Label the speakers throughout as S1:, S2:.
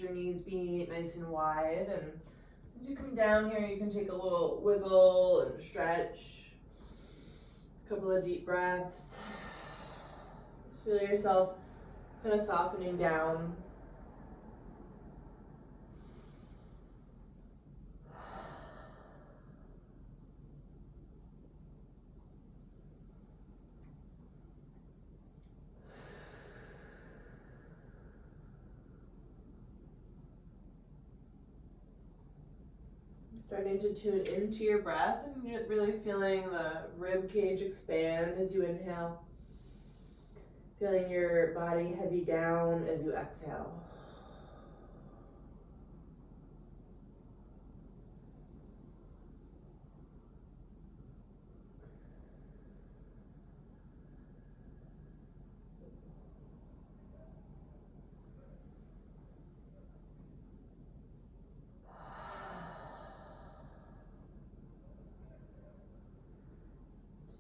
S1: your knees be nice and wide. And as you come down here, you can take a little wiggle and stretch. A couple of deep breaths. Feel yourself kind of softening down. Starting to tune into your breath and you're really feeling the rib cage expand as you inhale. Feeling your body heavy down as you exhale.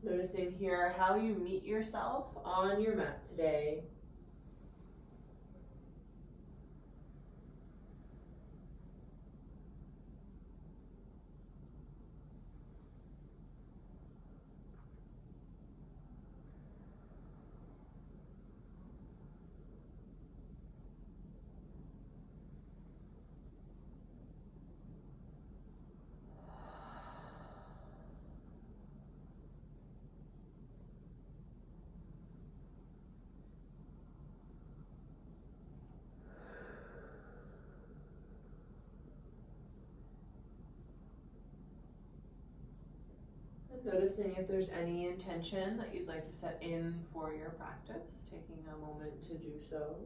S1: Noticing here how you meet yourself on your mat today. Noticing if there's any intention that you'd like to set in for your practice, taking a moment to do so.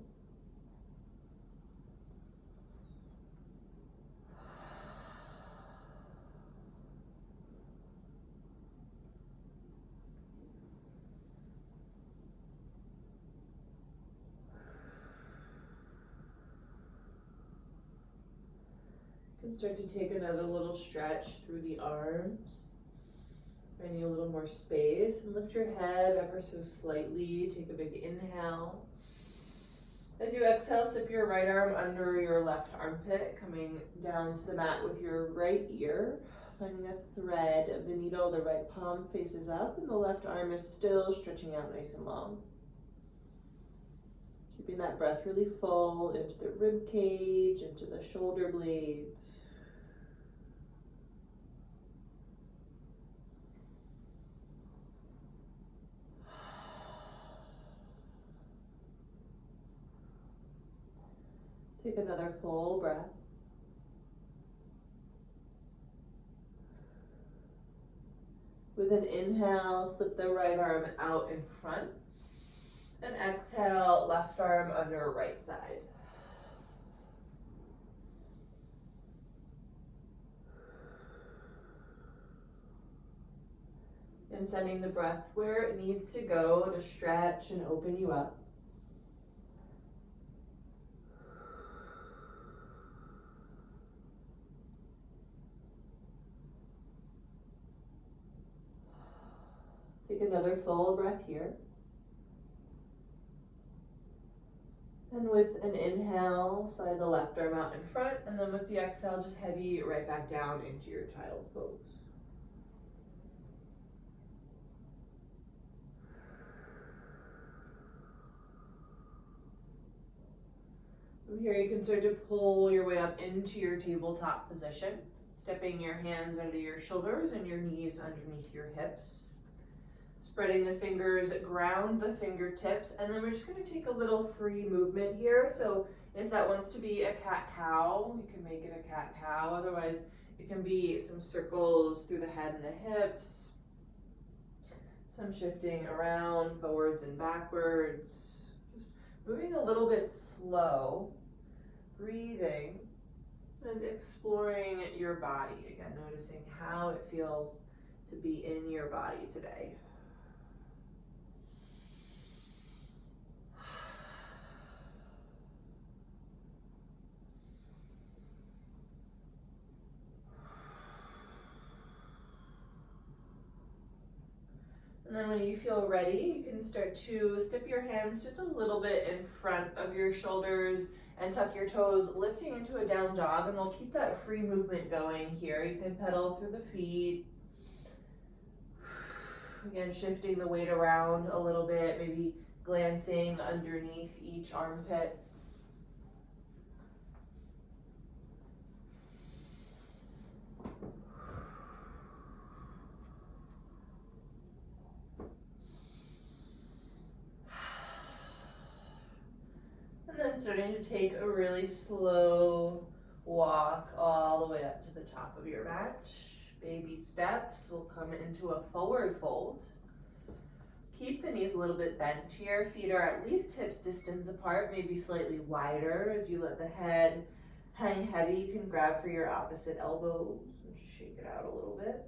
S1: You can start to take another little stretch through the arms. Finding a little more space and lift your head ever so slightly. Take a big inhale. As you exhale, slip your right arm under your left armpit, coming down to the mat with your right ear. Finding a thread of the needle, the right palm faces up and the left arm is still stretching out nice and long. Keeping that breath really full into the rib cage, into the shoulder blades. Take another full breath. With an inhale, slip the right arm out in front. And exhale, left arm under right side. And sending the breath where it needs to go to stretch and open you up. Take another full breath here. And with an inhale, slide the left arm out in front, and then with the exhale, just heavy right back down into your child's pose. From here, you can start to pull your way up into your tabletop position, stepping your hands under your shoulders and your knees underneath your hips. Spreading the fingers, ground the fingertips, and then we're just going to take a little free movement here. So if that wants to be a cat-cow, you can make it a cat-cow. Otherwise, it can be some circles through the head and the hips, some shifting around, forwards and backwards, just moving a little bit slow, breathing, and exploring your body. Again, noticing how it feels to be in your body today. And then when you feel ready, you can start to step your hands just a little bit in front of your shoulders and tuck your toes, lifting into a down dog, and we'll keep that free movement going here. You can pedal through the feet. Again, shifting the weight around a little bit, maybe glancing underneath each armpit. And then starting to take a really slow walk all the way up to the top of your mat. Baby steps. We'll come into a forward fold. Keep the knees a little bit bent here. Feet are at least hips distance apart, maybe slightly wider as you let the head hang heavy. You can grab for your opposite elbows and just shake it out a little bit.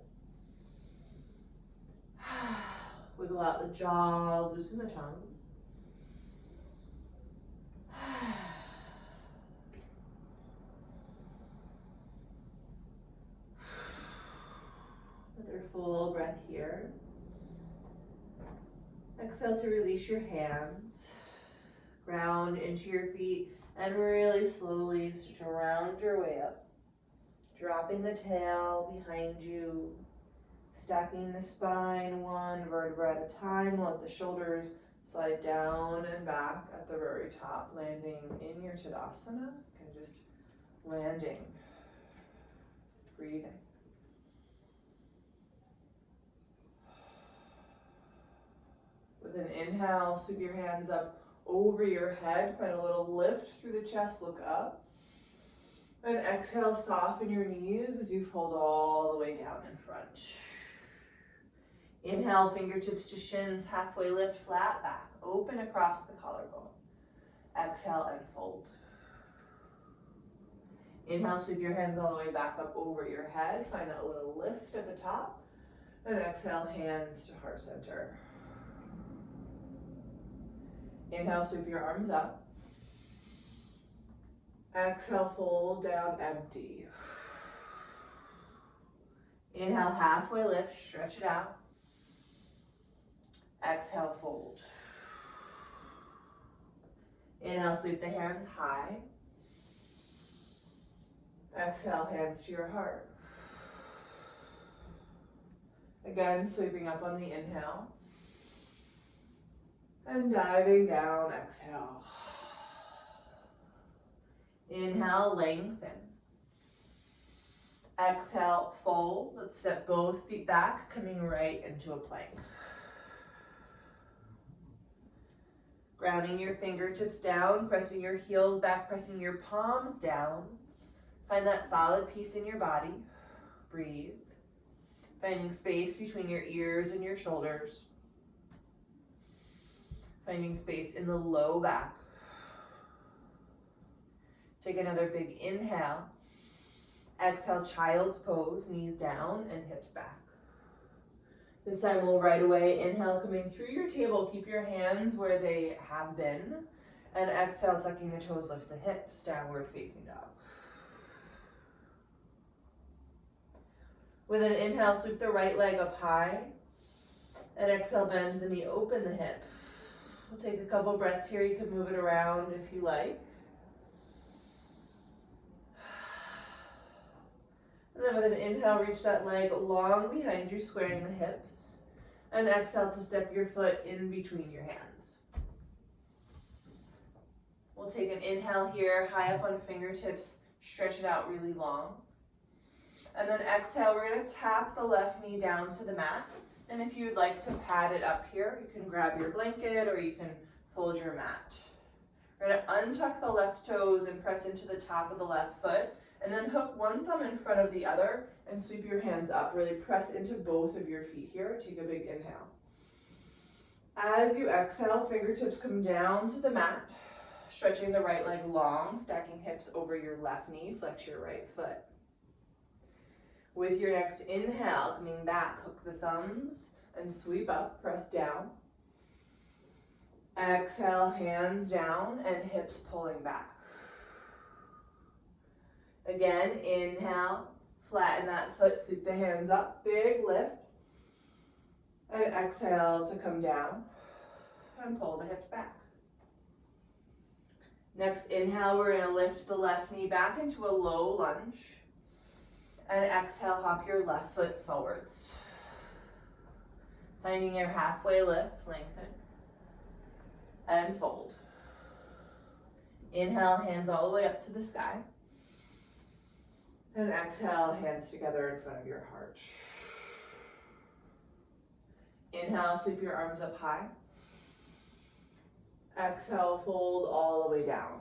S1: Wiggle out the jaw, loosen the tongue. Another full breath here. Exhale to release your hands. Ground into your feet and really slowly start to round your way up. Dropping the tail behind you. Stacking the spine one vertebra at a time. Let the shoulders slide down and back at the very top, landing in your Tadasana, and just landing, breathing. With an inhale, sweep your hands up over your head, find a little lift through the chest, look up. And exhale, soften your knees as you fold all the way down in front. Inhale, fingertips to shins, halfway lift, flat back, open across the collarbone. Exhale and fold. Inhale, sweep your hands all the way back up over your head, find that little lift at the top. And exhale, hands to heart center. Inhale, sweep your arms up. Exhale, fold down, empty. Inhale, halfway lift, stretch it out. Exhale, fold. Inhale, sweep the hands high. Exhale, hands to your heart. Again, sweeping up on the inhale. And diving down, exhale. Inhale, lengthen. Exhale, fold. Let's step both feet back, coming right into a plank. Grounding your fingertips down, pressing your heels back, pressing your palms down. Find that solid piece in your body. Breathe. Finding space between your ears and your shoulders. Finding space in the low back. Take another big inhale. Exhale, child's pose, knees down and hips back. This time we'll right away inhale, coming through your table. Keep your hands where they have been. And exhale, tucking the toes, lift the hips, downward facing dog. With an inhale, sweep the right leg up high. And exhale, bend the knee, open the hip. We'll take a couple breaths here. You can move it around if you like. And then with an inhale, reach that leg long behind you, squaring the hips. And exhale to step your foot in between your hands. We'll take an inhale here, high up on fingertips, stretch it out really long. And then exhale, we're going to tap the left knee down to the mat. And if you'd like to pad it up here, you can grab your blanket or you can fold your mat. We're going to untuck the left toes and press into the top of the left foot. And then hook one thumb in front of the other and sweep your hands up. Really press into both of your feet here. Take a big inhale. As you exhale, fingertips come down to the mat. Stretching the right leg long, stacking hips over your left knee. Flex your right foot. With your next inhale, coming back, hook the thumbs and sweep up, press down. Exhale, hands down and hips pulling back. Again, inhale, flatten that foot, sweep the hands up, big lift. And exhale to come down and pull the hips back. Next inhale, we're gonna lift the left knee back into a low lunge. And exhale, hop your left foot forwards. Finding your halfway lift, lengthen. And fold. Inhale, hands all the way up to the sky. And exhale, hands together in front of your heart. Inhale, sweep your arms up high. Exhale, fold all the way down.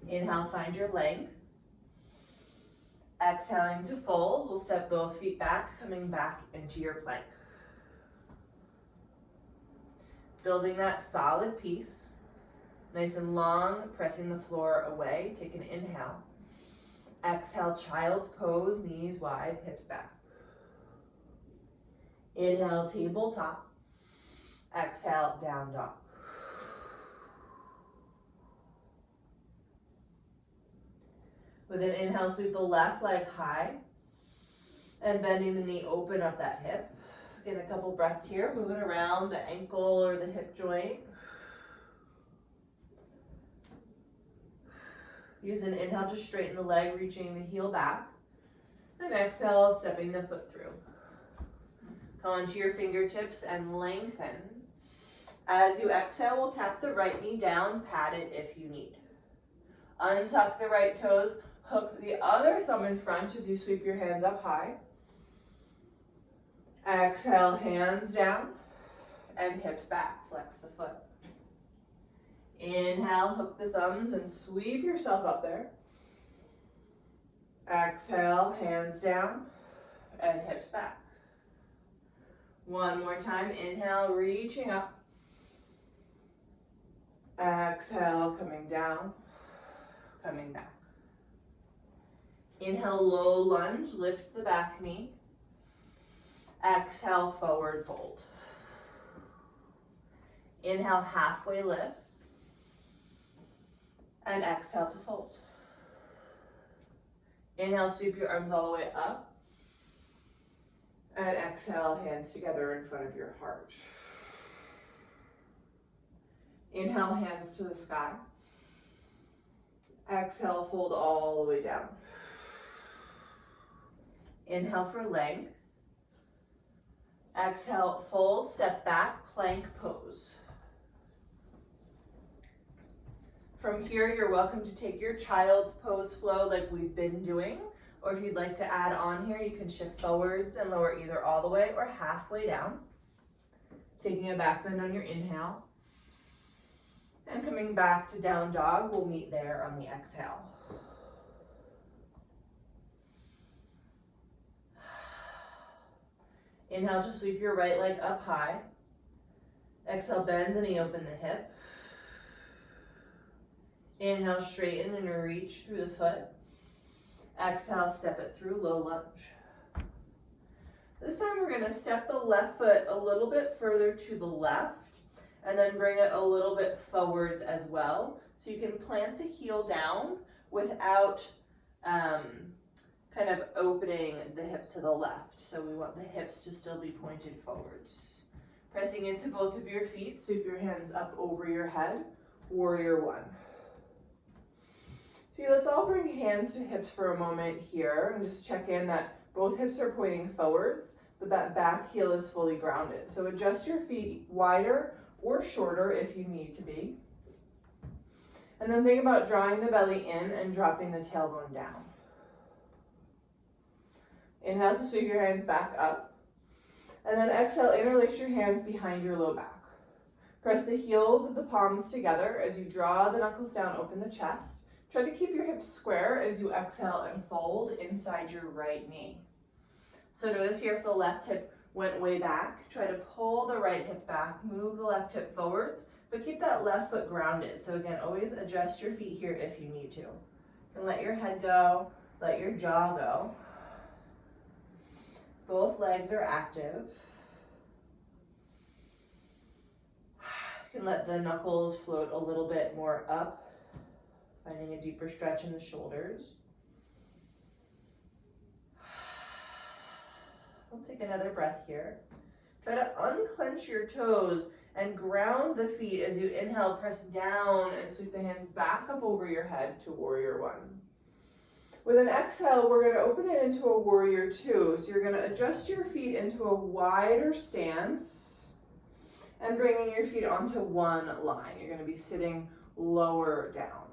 S1: Inhale, find your length. Exhaling to fold, we'll step both feet back, coming back into your plank. Building that solid piece. Nice and long, pressing the floor away. Take an inhale. Exhale, child's pose, knees wide, hips back. Inhale, tabletop. Exhale, down dog. With an inhale, sweep the left leg high and bending the knee, open up that hip. Get a couple breaths here, moving around the ankle or the hip joint. Use an inhale to straighten the leg, reaching the heel back. And exhale, stepping the foot through. Come onto your fingertips and lengthen. As you exhale, we'll tap the right knee down, pat it if you need. Untuck the right toes, hook the other thumb in front as you sweep your hands up high. Exhale, hands down and hips back, flex the foot. Inhale, hook the thumbs and sweep yourself up there. Exhale, hands down and hips back. One more time, inhale, reaching up. Exhale, coming down, coming back. Inhale, low lunge, lift the back knee. Exhale, forward fold. Inhale, halfway lift. And exhale to fold. Inhale, sweep your arms all the way up. And exhale, hands together in front of your heart. Inhale, hands to the sky. Exhale, fold all the way down. Inhale for length. Exhale, fold, step back, plank pose. From here, you're welcome to take your child's pose flow like we've been doing, or if you'd like to add on here, you can shift forwards and lower either all the way or halfway down. Taking a back bend on your inhale. And coming back to down dog, we'll meet there on the exhale. Inhale to sweep your right leg up high. Exhale, bend the knee, open the hip. Inhale, straighten and reach through the foot. Exhale, step it through, low lunge. This time we're gonna step the left foot a little bit further to the left and then bring it a little bit forwards as well. So you can plant the heel down without kind of opening the hip to the left. So we want the hips to still be pointed forwards. Pressing into both of your feet, sweep your hands up over your head, warrior one. So let's all bring hands to hips for a moment here and just check in that both hips are pointing forwards, but that back heel is fully grounded. So adjust your feet wider or shorter if you need to be. And then think about drawing the belly in and dropping the tailbone down. Inhale to sweep your hands back up. And then exhale, interlace your hands behind your low back. Press the heels of the palms together as you draw the knuckles down, open the chest. Try to keep your hips square as you exhale and fold inside your right knee. So notice here if the left hip went way back, try to pull the right hip back, move the left hip forwards, but keep that left foot grounded. So again, always adjust your feet here if you need to. And let your head go, let your jaw go. Both legs are active. You can let the knuckles float a little bit more up. Finding a deeper stretch in the shoulders. We'll take another breath here. Try to unclench your toes And ground the feet as you inhale, press down and sweep the hands back up over your head to warrior one. With an exhale, we're going to open it into a warrior two. So you're going to adjust your feet into a wider stance and bringing your feet onto one line. You're going to be sitting lower down.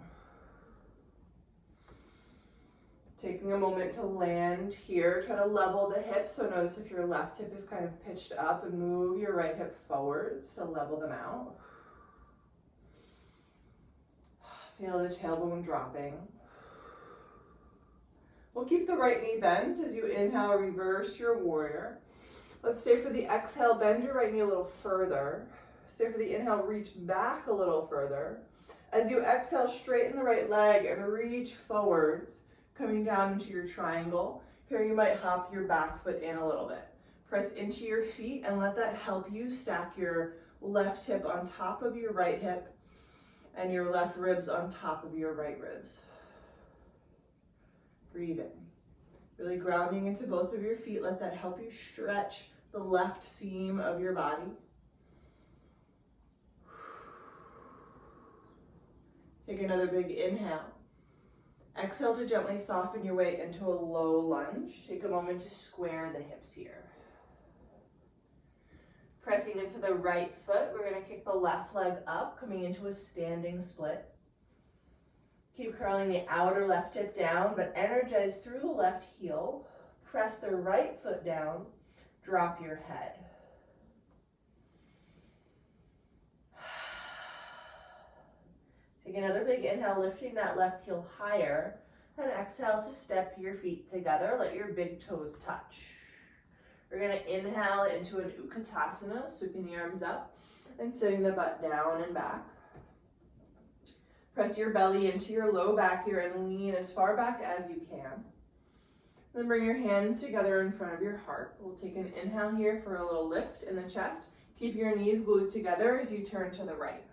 S1: Taking a moment to land here, try to level the hips. So notice if your left hip is kind of pitched up and move your right hip forwards to level them out. Feel the tailbone dropping. We'll keep the right knee bent as you inhale, reverse your warrior. Let's stay for the exhale, bend your right knee a little further. Stay for the inhale, reach back a little further. As you exhale, straighten the right leg and reach forwards, coming down into your triangle. Here you might hop your back foot in a little bit. Press into your feet and let that help you stack your left hip on top of your right hip and your left ribs on top of your right ribs. Breathe in. Really grounding into both of your feet. Let that help you stretch the left seam of your body. Take another big inhale. Exhale to gently soften your way into a low lunge. Take a moment to square the hips here. Pressing into the right foot, we're going to kick the left leg up, coming into a standing split. Keep curling the outer left hip down, but energize through the left heel. Press the right foot down, drop your head. Take another big inhale, lifting that left heel higher, and exhale to step your feet together. Let your big toes touch. We're going to inhale into an Utkatasana, sweeping the arms up and sitting the butt down and back. Press your belly into your low back here and lean as far back as you can. Then bring your hands together in front of your heart. We'll take an inhale here for a little lift in the chest. Keep your knees glued together as you turn to the right.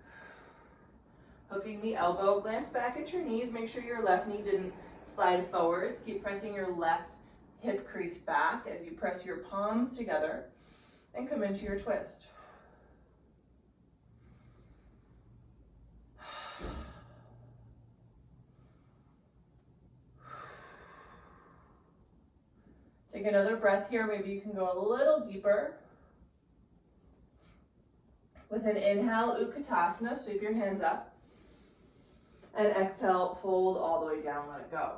S1: Hooking the elbow, glance back at your knees. Make sure your left knee didn't slide forwards. Keep pressing your left hip crease back as you press your palms together and come into your twist. Take another breath here. Maybe you can go a little deeper. With an inhale, Utkatasana, sweep your hands up. And exhale, fold all the way down, let it go.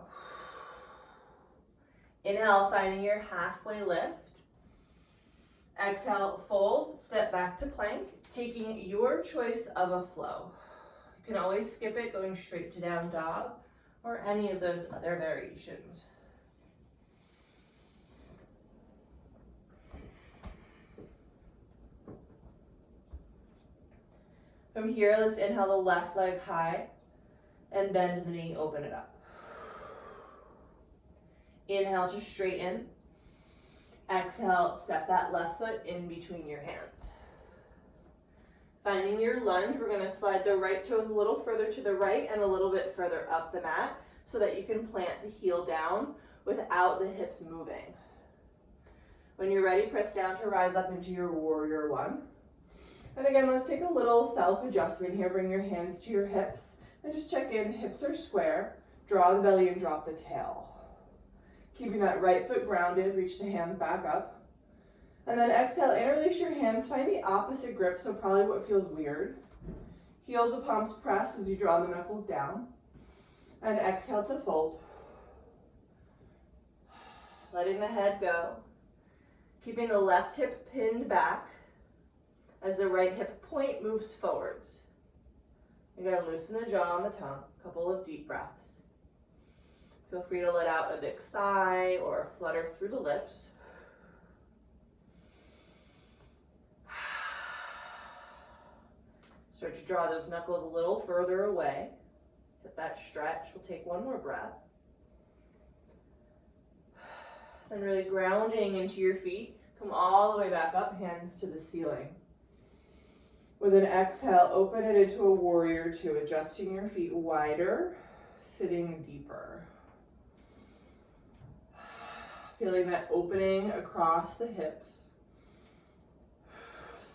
S1: Inhale, finding your halfway lift. Exhale, fold, step back to plank, taking your choice of a flow. You can always skip it, going straight to down dog, or any of those other variations. From here, let's inhale the left leg high and bend the knee, open it up. Inhale to straighten. Exhale, step that left foot in between your hands. Finding your lunge, we're going to slide the right toes a little further to the right and a little bit further up the mat so that you can plant the heel down without the hips moving. When you're ready, press down to rise up into your warrior one. And again, let's take a little self-adjustment here. Bring your hands to your hips and just check in. Hips are square. Draw the belly and drop the tail. Keeping that right foot grounded, reach the hands back up. And then exhale, interlace your hands. Find the opposite grip, so probably what feels weird. Heels of palms press as you draw the knuckles down. And exhale to fold. Letting the head go. Keeping the left hip pinned back as the right hip point moves forwards. Again, loosen the jaw and the tongue. A couple of deep breaths. Feel free to let out a big sigh or a flutter through the lips. Start to draw those knuckles a little further away. Get that stretch. We'll take one more breath. Then really grounding into your feet. Come all the way back up, hands to the ceiling. With an exhale, open it into a warrior two, adjusting your feet wider, sitting deeper. Feeling that opening across the hips.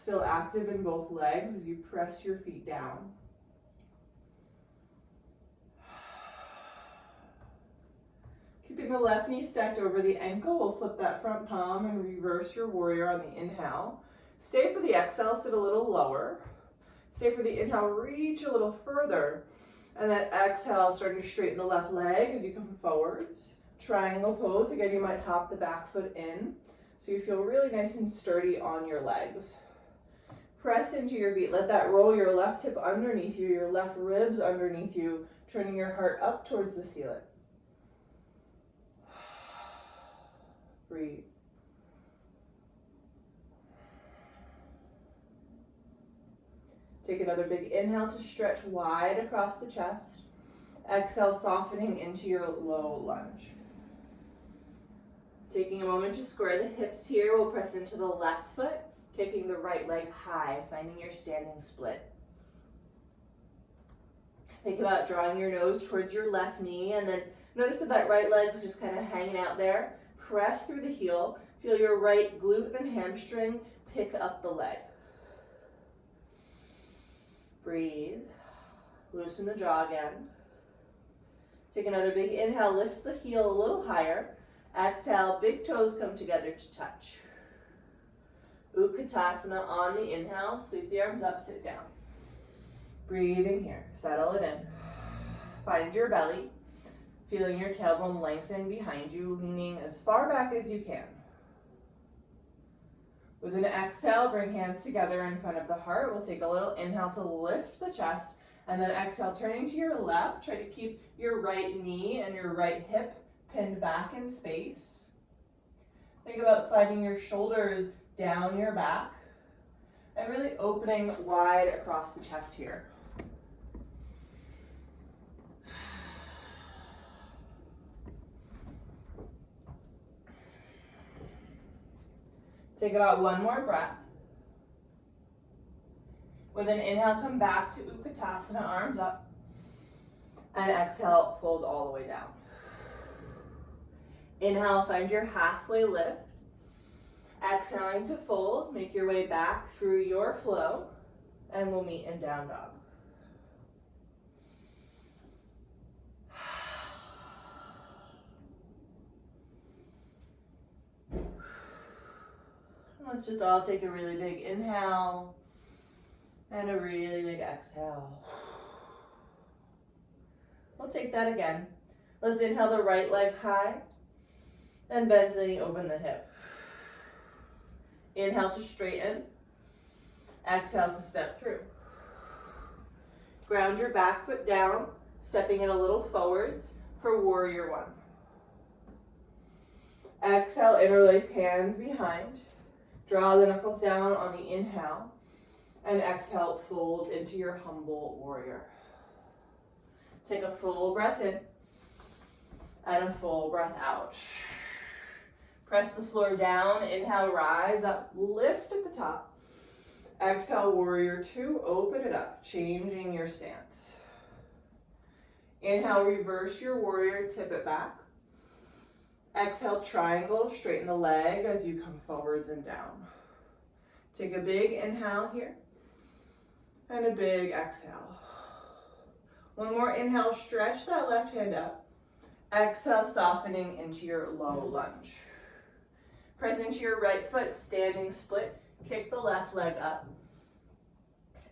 S1: still active in both legs as you press your feet down. Keeping the left knee stacked over the ankle, we'll flip that front palm and reverse your warrior on the inhale. Stay for the exhale, sit a little lower. Stay for the inhale, reach a little further. And then exhale, starting to straighten the left leg as you come forwards. Triangle pose, again you might hop the back foot in so you feel really nice and sturdy on your legs. Press into your feet, let that roll your left hip underneath you, your left ribs underneath you, turning your heart up towards the ceiling. Breathe. Take another big inhale to stretch wide across the chest. Exhale, softening into your low lunge. Taking a moment to square the hips here, we'll press into the left foot, kicking the right leg high, finding your standing split. Think about drawing your nose towards your left knee, and then notice that that right leg's just kind of hanging out there. Press through the heel, feel your right glute and hamstring pick up the leg. Breathe, loosen the jaw again. Take another big inhale, lift the heel a little higher. Exhale, big toes come together to touch. Utkatasana on the inhale, sweep the arms up, sit down. Breathing here, settle it in. Find your belly, feeling your tailbone lengthen behind you, leaning as far back as you can. With an exhale, bring hands together in front of the heart. We'll take a little inhale to lift the chest, and then exhale, turning to your left. Try to keep your right knee and your right hip pinned back in space. Think about sliding your shoulders down your back and really opening wide across the chest here. Take about one more breath. With an inhale, come back to Utkatasana, arms up. And exhale, fold all the way down. Inhale, find your halfway lift. Exhaling to fold, make your way back through your flow, and we'll meet in down dog. Let's just all take a really big inhale and a really big exhale. We'll take that again. Let's inhale the right leg high and bend the knee, open the hip. Inhale to straighten. Exhale to step through. Ground your back foot down, stepping it a little forwards for warrior one. Exhale, interlace hands behind. Draw the knuckles down on the inhale, and exhale, fold into your humble warrior. Take a full breath in, and a full breath out. Press the floor down, inhale, rise up, lift at the top. Exhale, warrior two, open it up, changing your stance. Inhale, reverse your warrior, tip it back. Exhale, triangle, straighten the leg as you come forwards and down. Take a big inhale here, and a big exhale. One more inhale, stretch that left hand up. Exhale, softening into your low lunge. Press into your right foot, standing split. Kick the left leg up.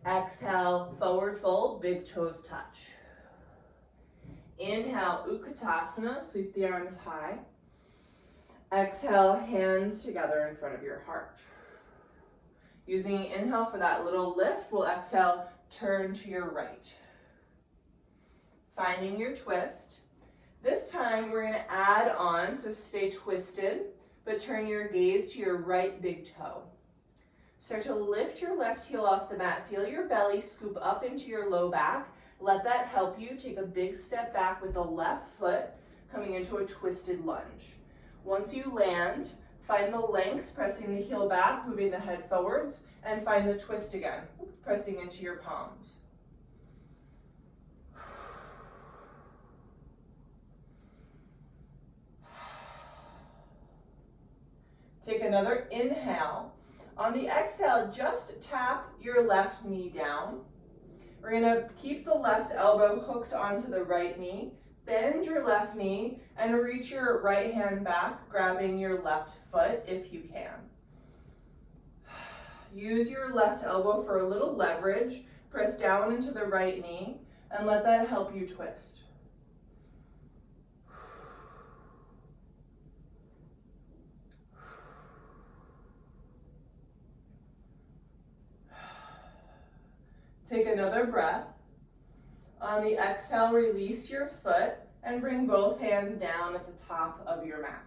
S1: Exhale, forward fold, big toes touch. Inhale, Utkatasana, sweep the arms high. Exhale, hands together in front of your heart. Using the inhale for that little lift, we'll exhale, turn to your right. Finding your twist. This time we're going to add on, so stay twisted, but turn your gaze to your right big toe. Start to lift your left heel off the mat. Feel your belly scoop up into your low back. Let that help you take a big step back with the left foot, coming into a twisted lunge. Once you land, find the length, pressing the heel back, moving the head forwards, and find the twist again, pressing into your palms. Take another inhale, On the exhale, just tap your left knee down. We're gonna keep the left elbow hooked onto the right knee, bend your left knee, and reach your right hand back, grabbing your left foot if you can. Use your left elbow for a little leverage, press down into the right knee, and let that help you twist. Take another breath. On the exhale, release your foot and bring both hands down at the top of your mat.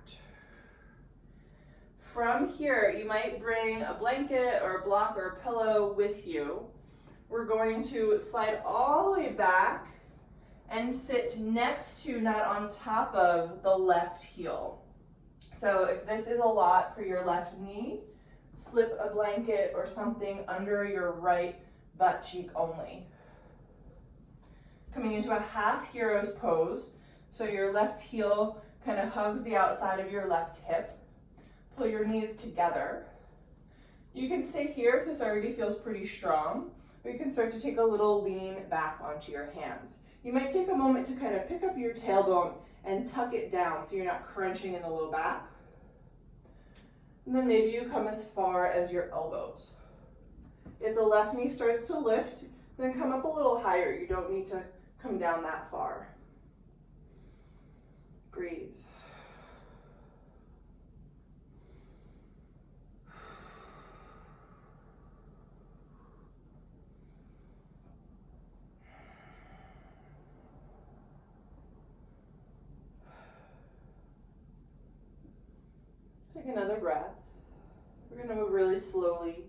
S1: From here, you might bring a blanket or a block or a pillow with you. We're going to slide all the way back and sit next to, not on top of, the left heel. So if this is a lot for your left knee, slip a blanket or something under your right butt cheek only. Coming into a half hero's pose, so your left heel kind of hugs the outside of your left hip. Pull your knees together. You can stay here if this already feels pretty strong, or you can start to take a little lean back onto your hands. You might take a moment to kind of pick up your tailbone and tuck it down so you're not crunching in the low back. And then maybe you come as far as your elbows. If the left knee starts to lift, then come up a little higher. You don't need to come down that far. Breathe. Take another breath. We're going to move really slowly.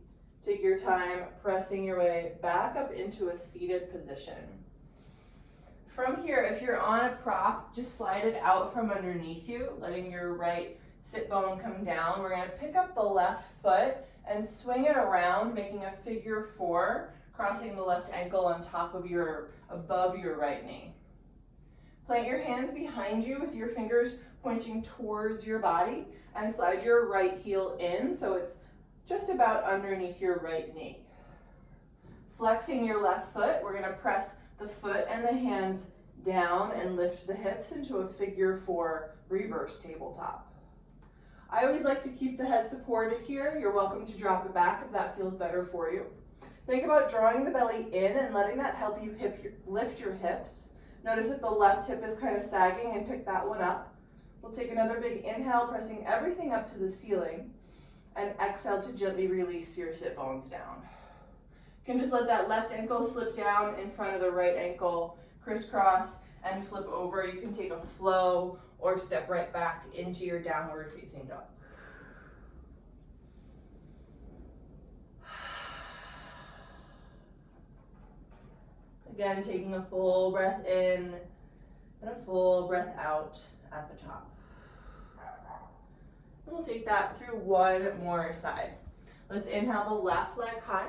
S1: Take your time pressing your way back up into a seated position. From here, if you're on a prop, just slide it out from underneath you, letting your right sit bone come down. We're going to pick up the left foot and swing it around, making a figure 4, crossing the left ankle on top of above your right knee. Plant your hands behind you with your fingers pointing towards your body, and slide your right heel in so it's just about underneath your right knee. Flexing your left foot, we're going to press the foot and the hands down and lift the hips into a figure 4 reverse tabletop. I always like to keep the head supported here. You're welcome to drop it back if that feels better for you. Think about drawing the belly in and letting that help you lift your hips. Notice that the left hip is kind of sagging, and pick that one up. We'll take another big inhale, pressing everything up to the ceiling, and exhale to gently release your sit bones down. You can just let that left ankle slip down in front of the right ankle, crisscross, and flip over. You can take a flow or step right back into your downward facing dog. Again, taking a full breath in and a full breath out at the top. And we'll take that through one more side. Let's inhale the left leg high.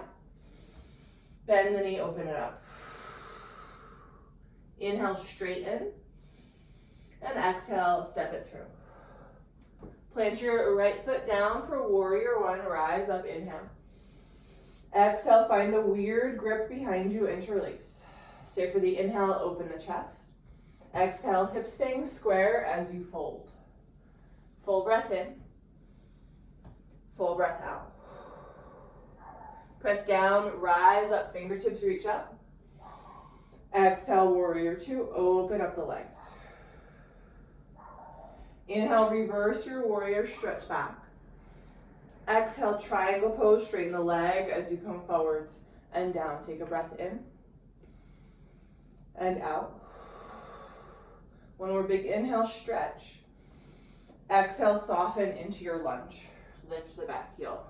S1: Bend the knee, open it up. Inhale, straighten. And exhale, step it through. Plant your right foot down for warrior 1, rise up, inhale. Exhale, find the weird grip behind you, interlace. Stay for the inhale, open the chest. Exhale, hips staying square as you fold. Full breath in. Full breath out. Press down, rise up, fingertips reach up. Exhale, warrior 2, open up the legs. Inhale, reverse your warrior, stretch back. Exhale, triangle pose, straighten the leg as you come forwards and down. Take a breath in and out. One more big inhale, stretch. Exhale, soften into your lunge. Lift the back heel.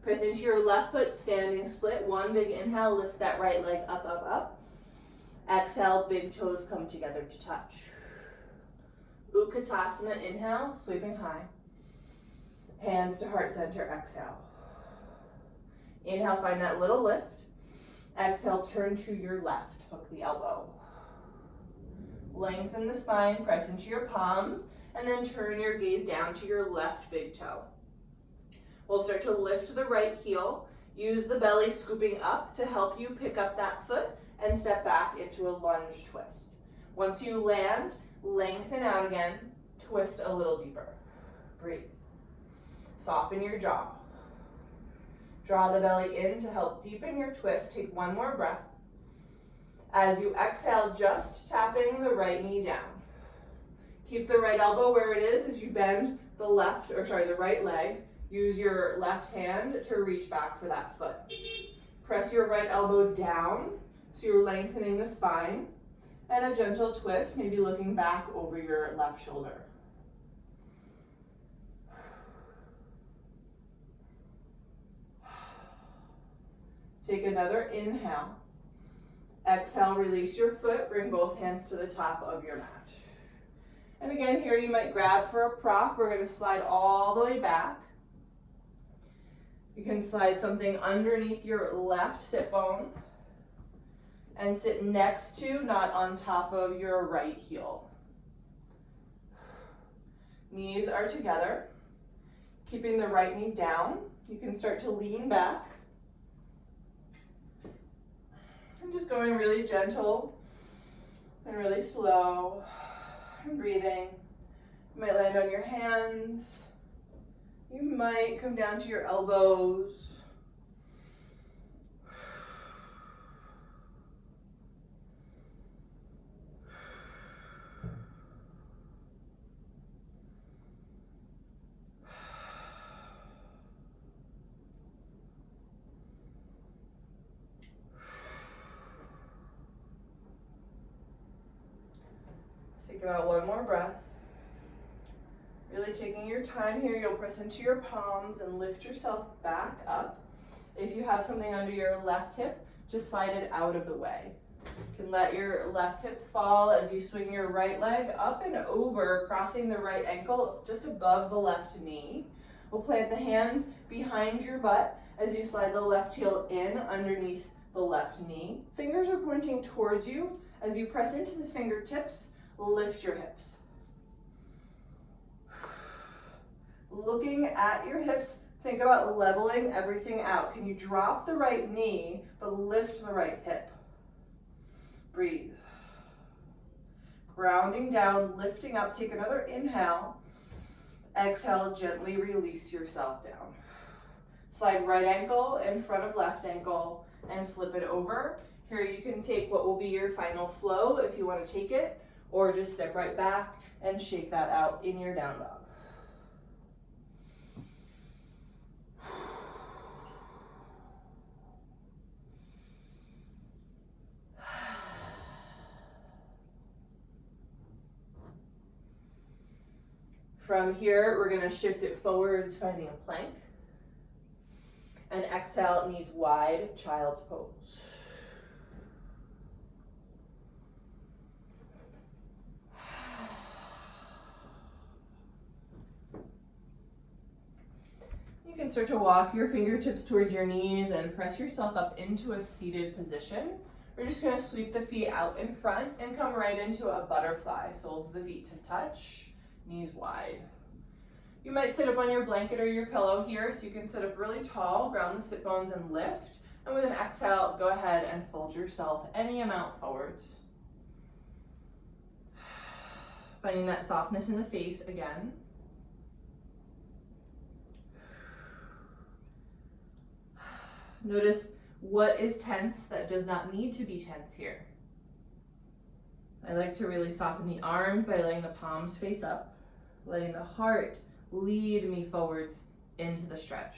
S1: Press into your left foot, standing split. One big inhale, lifts that right leg up, up, up. Exhale, big toes come together to touch. Utkatasana, inhale, sweeping high. Hands to heart center, exhale. Inhale, find that little lift. Exhale, turn to your left, hook the elbow. Lengthen the spine, press into your palms, and then turn your gaze down to your left big toe. We'll start to lift the right heel. Use the belly scooping up to help you pick up that foot and step back into a lunge twist. Once you land, lengthen out again, twist a little deeper. Breathe. Soften your jaw. Draw the belly in to help deepen your twist. Take one more breath. As you exhale, just tapping the right knee down. Keep the right elbow where it is as you bend the right leg. Use your left hand to reach back for that foot. Press your right elbow down so you're lengthening the spine. And a gentle twist, maybe looking back over your left shoulder. Take another inhale. Exhale, release your foot, bring both hands to the top of your mat. And again, here you might grab for a prop. We're going to slide all the way back. You can slide something underneath your left sit bone and sit next to, not on top of your right heel. Knees are together. Keeping the right knee down, you can start to lean back. And just going really gentle and really slow and breathing. You might land on your hands. You might come down to your elbows. Take about one more breath. Really taking your time here, you'll press into your palms and lift yourself back up. If you have something under your left hip, just slide it out of the way. You can let your left hip fall as you swing your right leg up and over, crossing the right ankle just above the left knee. We'll plant the hands behind your butt as you slide the left heel in underneath the left knee. Fingers are pointing towards you. As you press into the fingertips, lift your hips. Looking at your hips, think about leveling everything out. Can you drop the right knee, but lift the right hip? Breathe. Grounding down, lifting up. Take another inhale. Exhale, gently release yourself down. Slide right ankle in front of left ankle and flip it over. Here you can take what will be your final flow if you want to take it, or just step right back and shake that out in your down dog. From here, we're going to shift it forwards, finding a plank. And exhale, knees wide, child's pose. You can start to walk your fingertips towards your knees and press yourself up into a seated position. We're just going to sweep the feet out in front and come right into a butterfly. Soles of the feet to touch. Knees wide. You might sit up on your blanket or your pillow here, so you can sit up really tall, ground the sit bones and lift. And with an exhale, go ahead and fold yourself any amount forwards. Finding that softness in the face again. Notice what is tense that does not need to be tense here. I like to really soften the arms by letting the palms face up, letting the heart lead me forwards into the stretch.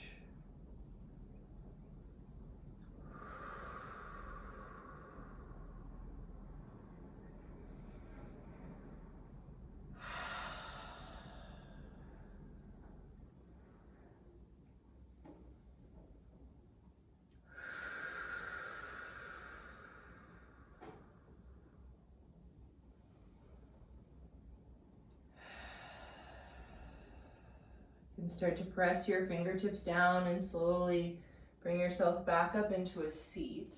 S1: And start to press your fingertips down and slowly bring yourself back up into a seat.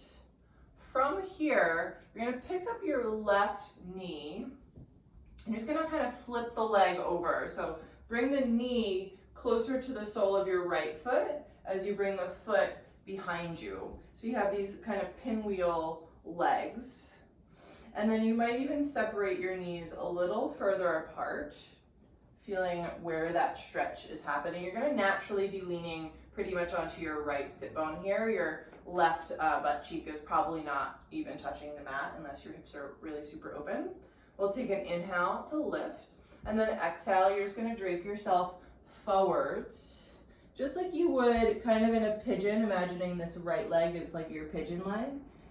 S1: From here, you're going to pick up your left knee and you're just going to kind of flip the leg over. So bring the knee closer to the sole of your right foot as you bring the foot behind you. So you have these kind of pinwheel legs. And then you might even separate your knees a little further apart, feeling where that stretch is happening. You're going to naturally be leaning pretty much onto your right sit bone here. Your left butt cheek is probably not even touching the mat unless your hips are really super open. We'll take an inhale to lift, and then exhale, you're just going to drape yourself forwards, just like you would kind of in a pigeon, imagining this right leg is like your pigeon leg.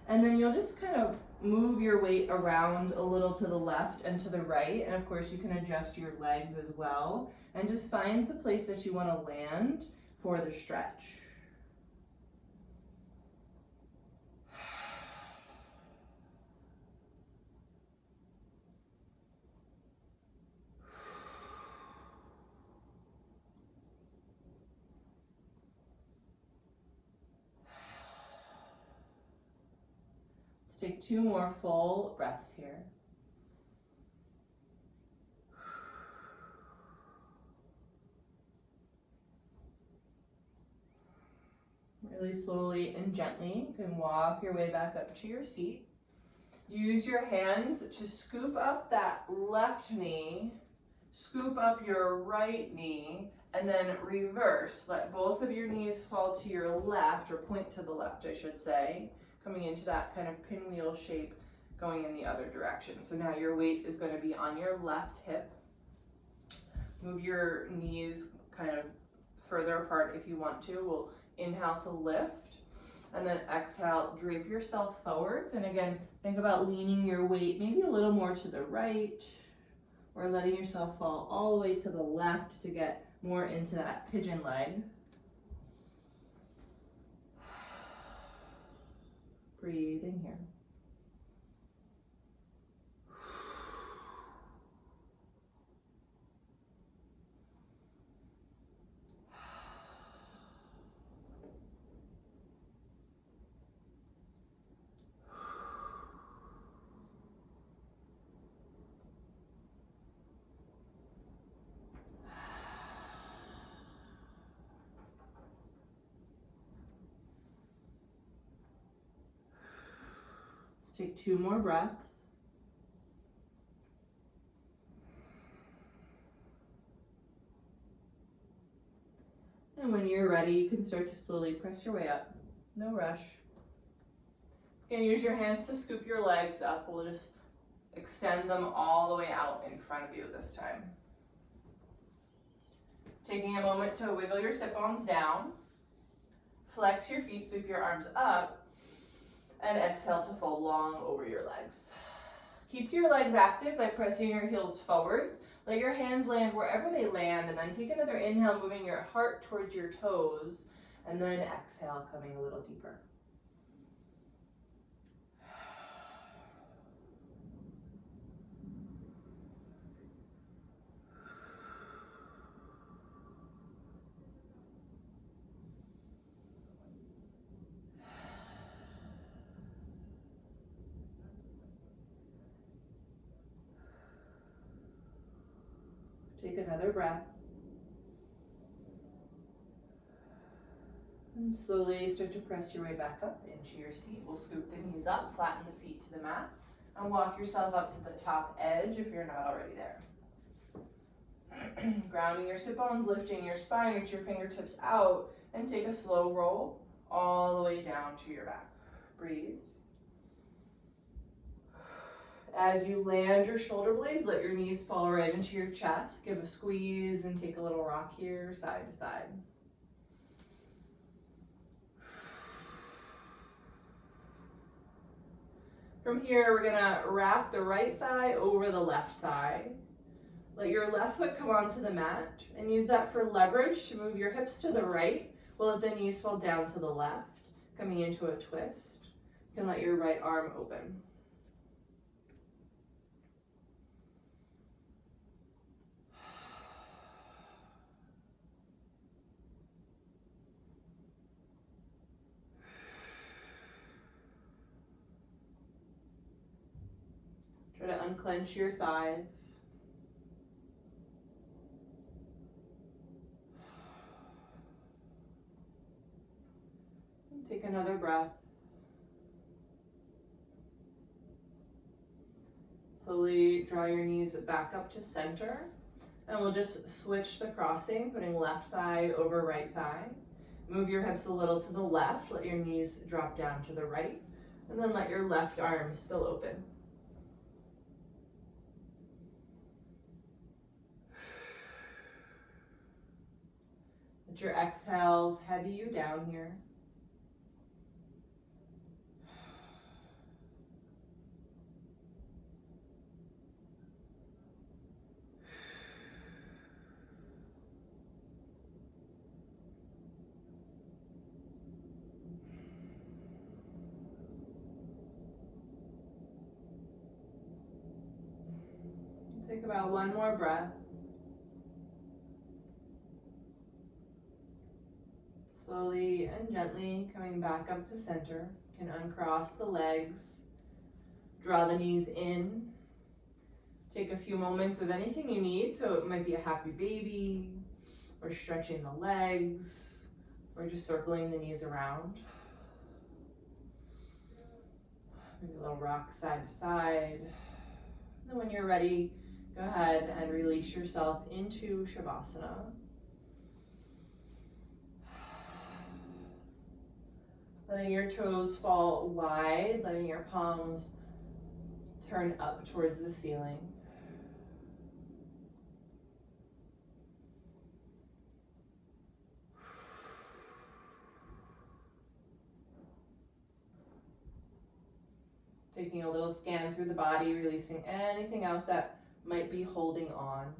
S1: And then you'll just kind of move your weight around a little to the left and to the right. And of course you can adjust your legs as well. And just find the place that you want to land for the stretch. Take 2 more full breaths here. Really slowly and gently, you can walk your way back up to your seat. Use your hands to scoop up that left knee, scoop up your right knee, and then reverse. Let both of your knees fall to your left, or point to the left, I should say, coming into that kind of pinwheel shape going in the other direction. So now your weight is going to be on your left hip. Move your knees kind of further apart if you want to. We'll inhale to lift, and then exhale, drape yourself forwards. And again, think about leaning your weight maybe a little more to the right, or letting yourself fall all the way to the left to get more into that pigeon leg. Breathe in here. Take 2 more breaths. And when you're ready, you can start to slowly press your way up. No rush. You can use your hands to scoop your legs up. We'll just extend them all the way out in front of you this time. Taking a moment to wiggle your sit bones down. Flex your feet, sweep your arms up. And exhale to fold long over your legs. Keep your legs active by pressing your heels forwards. Let your hands land wherever they land, and then take another inhale, moving your heart towards your toes, and then exhale, coming a little deeper. Take another breath. And slowly start to press your way back up into your seat. We'll scoop the knees up, flatten the feet to the mat, and walk yourself up to the top edge if you're not already there. Grounding your sit bones, lifting your spine, reach your fingertips out, and take a slow roll all the way down to your back. Breathe. As you land your shoulder blades, let your knees fall right into your chest. Give a squeeze and take a little rock here, side to side. From here, we're gonna wrap the right thigh over the left thigh. Let your left foot come onto the mat and use that for leverage to move your hips to the right. We'll let the knees fall down to the left, coming into a twist. You can let your right arm open. Try to unclench your thighs. another breath. Slowly draw your knees back up to center. And we'll just switch the crossing, putting left thigh over right thigh. Move your hips a little to the left, let your knees drop down to the right, and then let your left arm spill open. Let your exhales heavy you down here. Take about one more breath. Slowly and gently coming back up to center. You can uncross the legs, draw the knees in. Take a few moments of anything you need, so it might be a happy baby, or stretching the legs, or just circling the knees around. Maybe a little rock side to side. And then when you're ready, go ahead and release yourself into Shavasana. Letting your toes fall wide, letting your palms turn up towards the ceiling. Taking a little scan through the body, releasing anything else that might be holding on.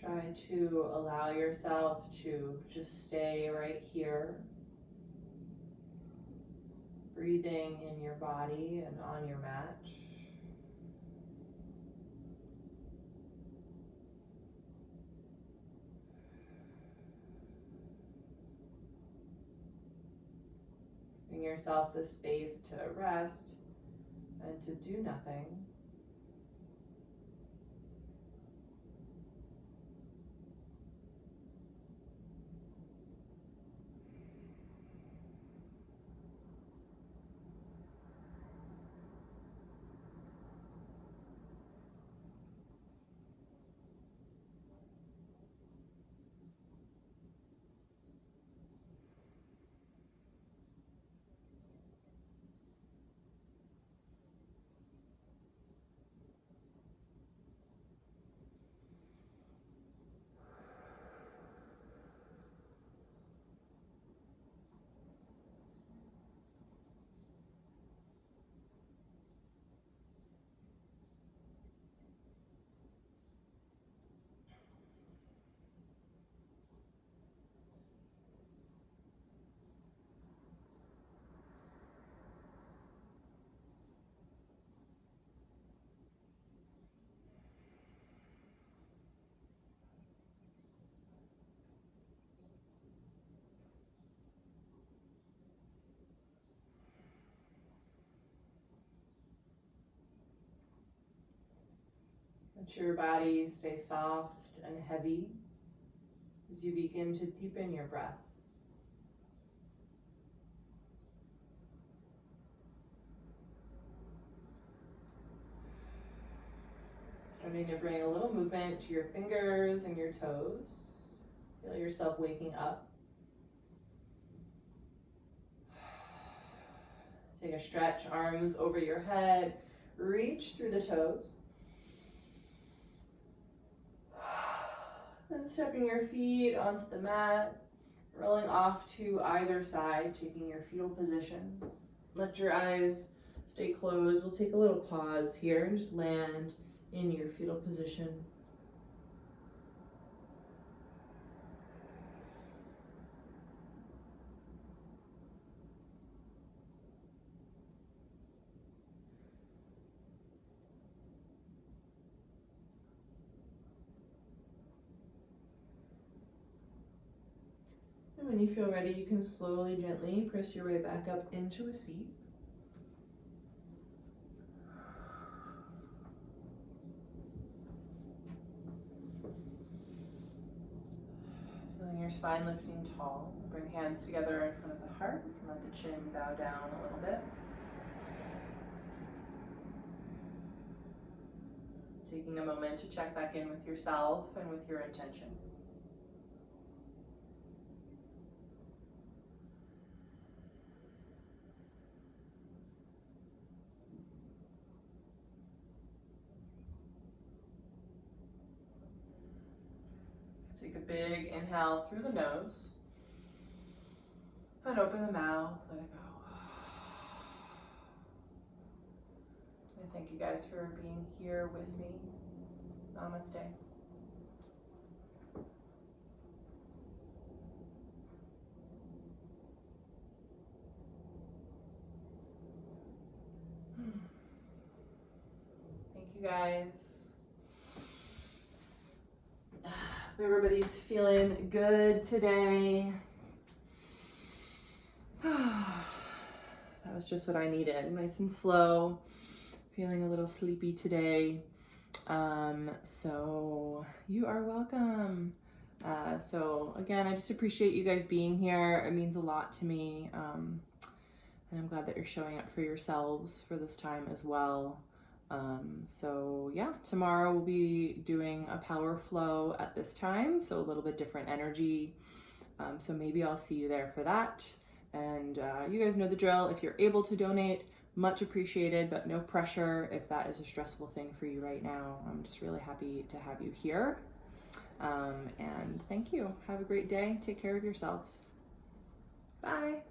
S1: Try to allow yourself to just stay right here, breathing in your body and on your mat. Giving yourself the space to rest and to do nothing. Let your body stay soft and heavy as you begin to deepen your breath. Starting to bring a little movement to your fingers and your toes. Feel yourself waking up. Take a stretch, arms over your head. Reach through the toes. Then stepping your feet onto the mat, rolling off to either side, taking your fetal position. Let your eyes stay closed. We'll take a little pause here and just land in your fetal position. And when you feel ready, you can slowly, gently press your way back up into a seat. Feeling your spine lifting tall. Bring hands together in front of the heart. And let the chin bow down a little bit. Taking a moment to check back in with yourself and with your intention. Take a big inhale through the nose and open the mouth, let it go. And thank you guys for being here with me. Namaste. Thank you guys. Everybody's feeling good today. That was just what I needed. Nice and slow. Feeling a little sleepy today. So you are welcome. So again, I just appreciate you guys being here. It means a lot to me. And I'm glad that you're showing up for yourselves for this time as well. So yeah, tomorrow we'll be doing a power flow at this time, so a little bit different energy. So maybe I'll see you there for that. And you guys know the drill. If you're able to donate, much appreciated, but no pressure if that is a stressful thing for you right now. I'm just really happy to have you here. And thank you. Have a great day. Take care of yourselves. Bye.